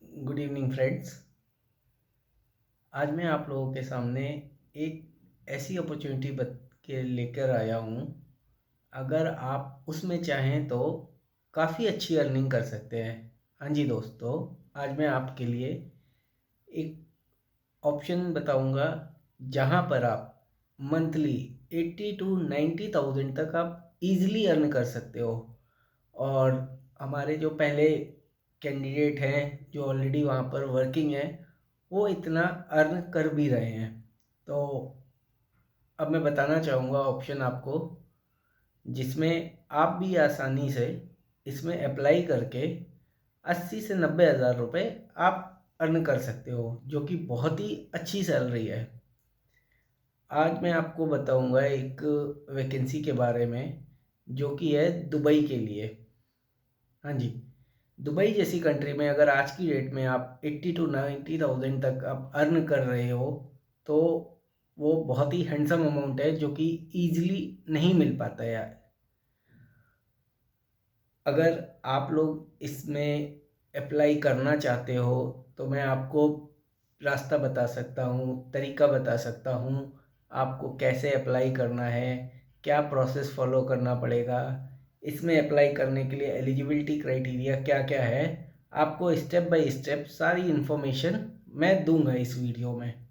Good evening friends. आज मैं आप लोगों के सामने एक ऐसी अपॉर्चुनिटी के लेकर आया हूँ। अगर आप उसमें चाहें तो काफ़ी अच्छी अर्निंग कर सकते हैं। हाँ जी दोस्तों, आज मैं आपके लिए एक ऑप्शन बताऊंगा जहाँ पर आप मंथली 80 टू 90,000 तक आप इजीली अर्न कर सकते हो। और हमारे जो पहले कैंडिडेट हैं जो ऑलरेडी वहाँ पर वर्किंग है, वो इतना अर्न कर भी रहे हैं। तो अब मैं बताना चाहूँगा ऑप्शन आपको, जिसमें आप भी आसानी से इसमें अप्लाई करके 80 से 90 हज़ार रुपये आप अर्न कर सकते हो, जो कि बहुत ही अच्छी सैलरी है। आज मैं आपको बताऊंगा एक वैकेंसी के बारे में, जो कि है दुबई के लिए। हाँ जी, दुबई जैसी कंट्री में अगर आज की डेट में आप 80 टू 90,000 तक आप अर्न कर रहे हो, तो वो बहुत ही हैंडसम अमाउंट है जो कि ईजिली नहीं मिल पाता है यार। अगर आप लोग इसमें अप्लाई करना चाहते हो तो मैं आपको रास्ता बता सकता हूँ, तरीका बता सकता हूँ, आपको कैसे अप्लाई करना है, क्या प्रोसेस फॉलो करना पड़ेगा, इसमें अप्लाई करने के लिए एलिजिबिलिटी क्राइटेरिया क्या क्या है। आपको स्टेप बाय स्टेप सारी इन्फॉर्मेशन मैं दूंगा इस वीडियो में।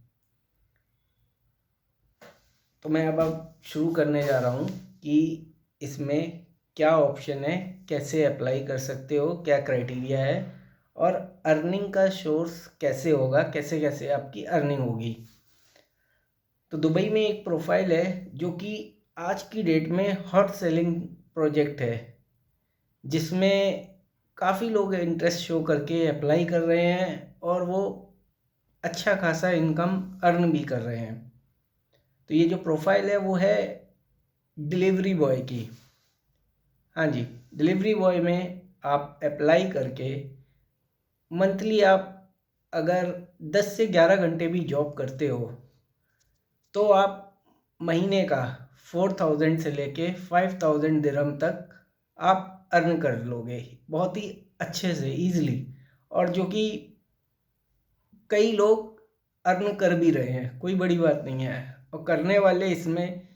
तो मैं अब शुरू करने जा रहा हूँ कि इसमें क्या ऑप्शन है, कैसे अप्लाई कर सकते हो, क्या क्राइटेरिया है और अर्निंग का सोर्स कैसे होगा, कैसे कैसे आपकी अर्निंग होगी। तो दुबई में एक प्रोफाइल है जो कि आज की डेट में हॉट सेलिंग प्रोजेक्ट है, जिसमें काफ़ी लोग इंटरेस्ट शो करके अप्लाई कर रहे हैं और वो अच्छा खासा इनकम अर्न भी कर रहे हैं। तो ये जो प्रोफाइल है वो है डिलीवरी बॉय की। हाँ जी, डिलीवरी बॉय में आप अप्लाई करके मंथली आप अगर 10 से 11 घंटे भी जॉब करते हो तो आप महीने का 4,000 से लेके 5,000 दिरहम तक आप अर्न कर लोगे बहुत ही अच्छे से ईजिली। और जो कि कई लोग अर्न कर भी रहे हैं, कोई बड़ी बात नहीं है। और करने वाले इसमें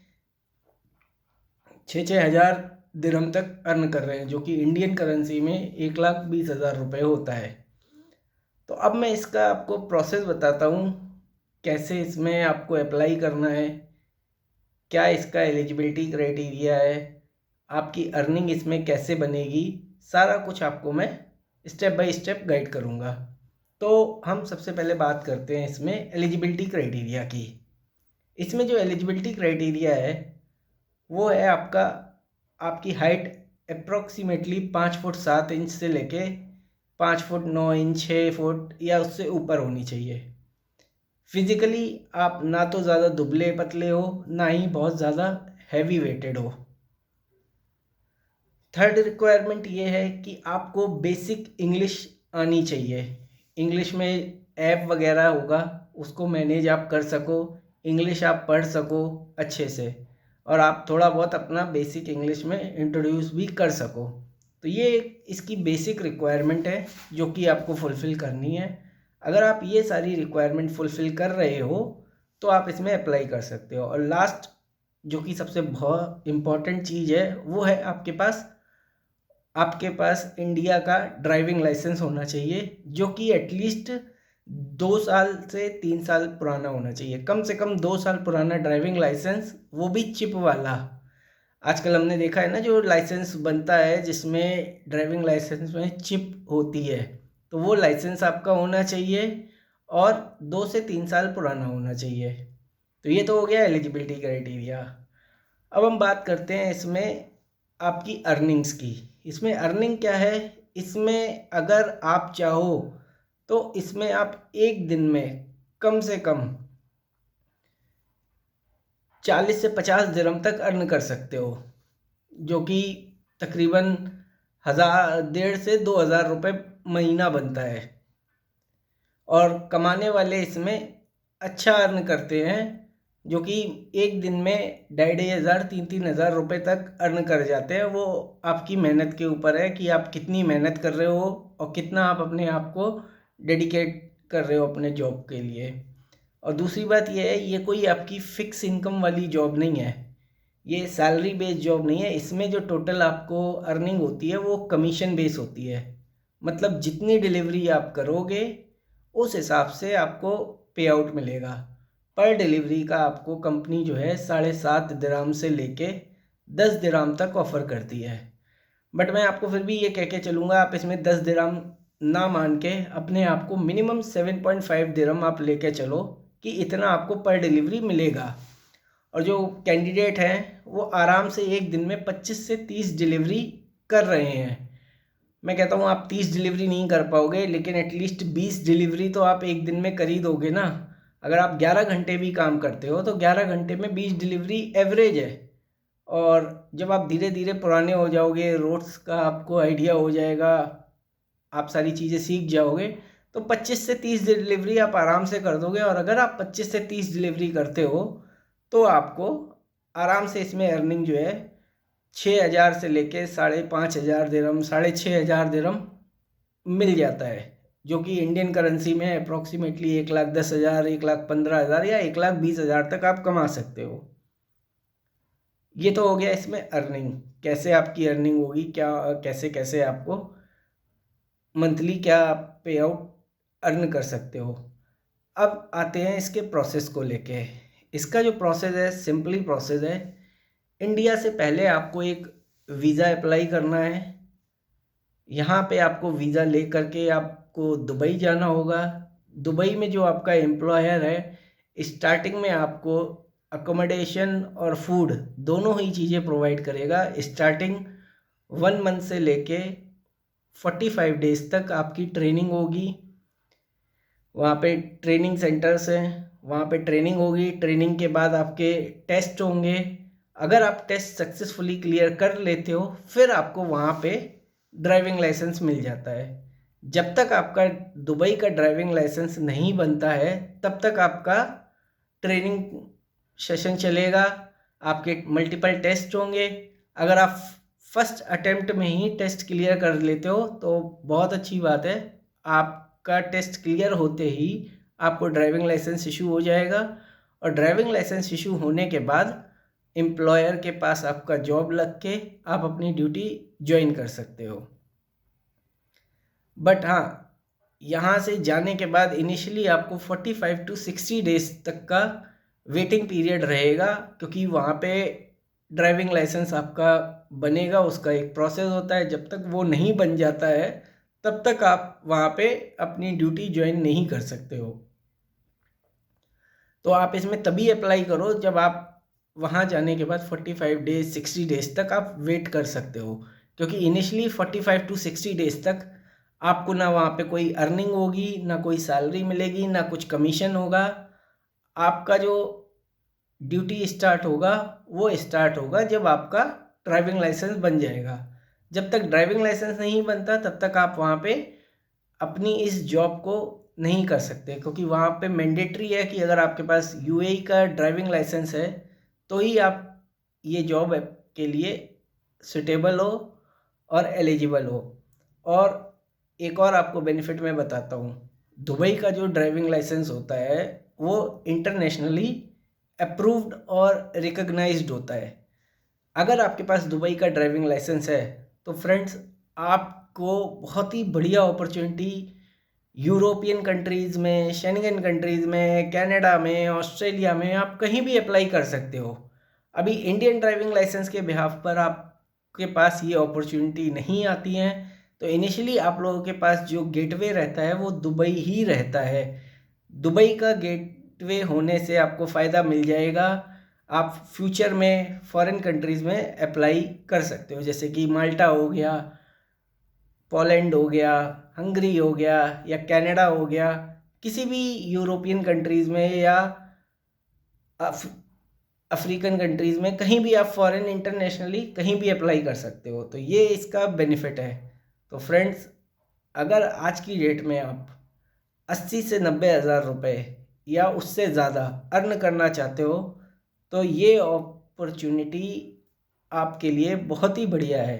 6,000 दिरहम तक अर्न कर रहे हैं, जो कि इंडियन करेंसी में 1,20,000 रुपये होता है। तो अब मैं इसका आपको प्रोसेस बताता हूँ, कैसे इसमें आपको अप्लाई करना है, क्या इसका एलिजिबिलिटी क्राइटेरिया है, आपकी अर्निंग इसमें कैसे बनेगी, सारा कुछ आपको मैं स्टेप बाय स्टेप गाइड करूँगा। तो हम सबसे पहले बात करते हैं इसमें एलिजिबिलिटी क्राइटेरिया की। इसमें जो एलिजिबिलिटी क्राइटेरिया है वो है आपकी हाइट अप्रोक्सीमेटली 5 फुट 7 इंच से लेके 5 फुट 9 इंच 6 फुट या उससे ऊपर होनी चाहिए। फिजिकली आप ना तो ज़्यादा दुबले पतले हो, ना ही बहुत ज़्यादा हैवी वेटेड हो। थर्ड रिक्वायरमेंट ये है कि आपको बेसिक इंग्लिश आनी चाहिए। इंग्लिश में ऐप वगैरह होगा, उसको मैनेज आप कर सको, इंग्लिश आप पढ़ सको अच्छे से, और आप थोड़ा बहुत अपना बेसिक इंग्लिश में इंट्रोड्यूस भी कर सको। तो ये इसकी बेसिक रिक्वायरमेंट है जो कि आपको फुलफ़िल करनी है। अगर आप ये सारी रिक्वायरमेंट फुलफ़िल कर रहे हो तो आप इसमें अप्लाई कर सकते हो। और लास्ट जो कि सबसे बहुत इम्पॉर्टेंट चीज़ है वो है आपके पास इंडिया का ड्राइविंग लाइसेंस होना चाहिए, जो कि एटलीस्ट 2 साल से 3 साल पुराना होना चाहिए। कम से कम 2 साल पुराना ड्राइविंग लाइसेंस, वो भी चिप वाला। आजकल हमने देखा है ना जो लाइसेंस बनता है जिसमें ड्राइविंग लाइसेंस में चिप होती है, तो वो लाइसेंस आपका होना चाहिए और 2 से 3 साल पुराना होना चाहिए। तो ये तो हो गया एलिजिबिलिटी क्राइटेरिया। अब हम बात करते हैं इसमें आपकी अर्निंग्स की। इसमें अर्निंग क्या है, इसमें अगर आप चाहो तो इसमें आप एक दिन में कम से कम 40 से 50 दिरहम तक अर्न कर सकते हो, जो कि तकरीबन 1,500 से 2,000 रुपये महीना बनता है। और कमाने वाले इसमें अच्छा अर्न करते हैं, जो कि एक दिन में 2,500 3,000 रुपये तक अर्न कर जाते हैं। वो आपकी मेहनत के ऊपर है कि आप कितनी मेहनत कर रहे हो और कितना आप अपने आप को डेडिकेट कर रहे हो अपने जॉब के लिए। और दूसरी बात ये है, ये कोई आपकी फ़िक्स इनकम वाली जॉब नहीं है, ये सैलरी बेस्ड जॉब नहीं है। इसमें जो टोटल आपको अर्निंग होती है वो कमीशन बेस होती है। मतलब जितनी डिलीवरी आप करोगे उस हिसाब से आपको पे आउट मिलेगा। पर डिलीवरी का आपको कंपनी जो है 7.5 दिरहम से लेके 10 दिरहम तक ऑफ़र करती है। बट मैं आपको फिर भी ये कह के चलूँगा, आप इसमें 10 दिरहम ना मान के अपने आप को मिनिमम 7.5 दिरहम आप लेके चलो कि इतना आपको पर डिलीवरी मिलेगा। और जो कैंडिडेट हैं वो आराम से एक दिन में 25 से 30 डिलीवरी कर रहे हैं। मैं कहता हूँ आप 30 डिलीवरी नहीं कर पाओगे, लेकिन एटलीस्ट 20 डिलीवरी तो आप एक दिन में कर ही दोगे ना। अगर आप 11 घंटे भी काम करते हो तो 11 घंटे में 20 डिलीवरी एवरेज है। और जब आप धीरे धीरे पुराने हो जाओगे, रोड्स का आपको आइडिया हो जाएगा, आप सारी चीज़ें सीख जाओगे, तो 25 से 30 डिलीवरी आप आराम से कर दोगे। और अगर आप 25 से 30 डिलीवरी करते हो तो आपको आराम से इसमें अर्निंग जो है 6,000 से लेके 5,500 दिरहम, 6,500 दिरहम मिल जाता है, जो कि इंडियन करेंसी में अप्रॉक्सीमेटली 1,10,000, 1,15,000 या 1,20,000 तक आप कमा सकते हो। ये तो हो गया इसमें अर्निंग, कैसे आपकी अर्निंग होगी, क्या कैसे कैसे आपको मंथली क्या पे आउट अर्न कर सकते हो। अब आते हैं इसके प्रोसेस को लेके। इसका जो प्रोसेस है सिंपली प्रोसेस है। इंडिया से पहले आपको एक वीज़ा अप्लाई करना है। यहाँ पे आपको वीज़ा ले करके आपको दुबई जाना होगा। दुबई में जो आपका एम्प्लॉयर है स्टार्टिंग में आपको अकोमोडेशन और फूड दोनों ही चीज़ें प्रोवाइड करेगा। स्टार्टिंग 1 मंथ से लेके 45 डेज़ तक आपकी ट्रेनिंग होगी। वहाँ पे ट्रेनिंग सेंटर्स हैं, वहाँ पे ट्रेनिंग होगी। ट्रेनिंग के बाद आपके टेस्ट होंगे। अगर आप टेस्ट सक्सेसफुली क्लियर कर लेते हो फिर आपको वहाँ पे ड्राइविंग लाइसेंस मिल जाता है। जब तक आपका दुबई का ड्राइविंग लाइसेंस नहीं बनता है तब तक आपका ट्रेनिंग सेशन चलेगा, आपके मल्टीपल टेस्ट होंगे। अगर आप फर्स्ट अटेम्प्ट में ही टेस्ट क्लियर कर लेते हो तो बहुत अच्छी बात है, आपका टेस्ट क्लियर होते ही आपको ड्राइविंग लाइसेंस इशू हो जाएगा। और ड्राइविंग लाइसेंस इशू होने के बाद एम्प्लॉयर के पास आपका जॉब लग के आप अपनी ड्यूटी ज्वाइन कर सकते हो। बट हाँ, यहाँ से जाने के बाद इनिशियली आपको 45 टू 60 डेज तक का वेटिंग पीरियड रहेगा, क्योंकि वहाँ पे ड्राइविंग लाइसेंस आपका बनेगा, उसका एक प्रोसेस होता है। जब तक वो नहीं बन जाता है तब तक आप वहाँ पे अपनी ड्यूटी ज्वाइन नहीं कर सकते हो। तो आप इसमें तभी अप्लाई करो जब आप वहाँ जाने के बाद 45 डेज 60 डेज तक आप वेट कर सकते हो, क्योंकि इनिशियली 45 टू 60 डेज तक आपको ना वहाँ पे कोई अर्निंग होगी, ना कोई सैलरी मिलेगी, ना कुछ कमीशन होगा। आपका जो ड्यूटी स्टार्ट होगा वो स्टार्ट होगा जब आपका ड्राइविंग लाइसेंस बन जाएगा। जब तक ड्राइविंग लाइसेंस नहीं बनता तब तक आप वहाँ पे अपनी इस जॉब को नहीं कर सकते, क्योंकि वहाँ पे मैंडेटरी है कि अगर आपके पास यूएई का ड्राइविंग लाइसेंस है तो ही आप ये जॉब के लिए सुटेबल हो और एलिजिबल हो। और एक और आपको बेनिफिट मैं बताता हूँ, दुबई का जो ड्राइविंग लाइसेंस होता है वो इंटरनेशनली अप्रूव्ड और रिकग्नाइज्ड होता है। अगर आपके पास दुबई का ड्राइविंग लाइसेंस है तो फ्रेंड्स आपको बहुत ही बढ़िया अपॉर्चुनिटी यूरोपियन कंट्रीज़ में, शेंगन कंट्रीज़ में, कनाडा में, ऑस्ट्रेलिया में आप कहीं भी अप्लाई कर सकते हो। अभी इंडियन ड्राइविंग लाइसेंस के बिहाफ पर आपके पास ये अपॉर्चुनिटी नहीं आती हैं, तो इनिशियली आप लोगों के पास जो गेटवे रहता है वो दुबई ही रहता है। दुबई का गेटवे होने से आपको फ़ायदा मिल जाएगा। आप फ्यूचर में फॉरेन कंट्रीज़ में अप्लाई कर सकते हो, जैसे कि माल्टा हो गया, पोलैंड हो गया, हंगरी हो गया या कनाडा हो गया। किसी भी यूरोपियन कंट्रीज़ में या अफ्रीकन कंट्रीज़ में कहीं भी आप फॉरेन इंटरनेशनली कहीं भी अप्लाई कर सकते हो। तो ये इसका बेनिफिट है। तो फ्रेंड्स, अगर आज की डेट में आप 80 से 90 हज़ार रुपये या उससे ज़्यादा अर्न करना चाहते हो तो ये अपॉर्चुनिटी आपके लिए बहुत ही बढ़िया है।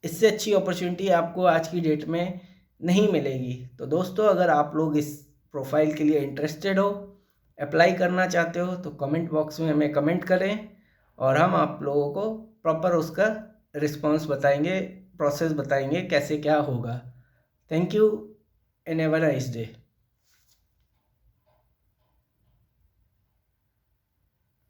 इससे अच्छी अपॉर्चुनिटी आपको आज की डेट में नहीं मिलेगी। तो दोस्तों, अगर आप लोग इस प्रोफाइल के लिए इंटरेस्टेड हो, अप्लाई करना चाहते हो, तो कमेंट बॉक्स में हमें कमेंट करें और हम आप लोगों को प्रॉपर उसका रिस्पॉन्स बताएंगे, प्रोसेस बताएंगे कैसे क्या होगा। Thank you and have a nice day.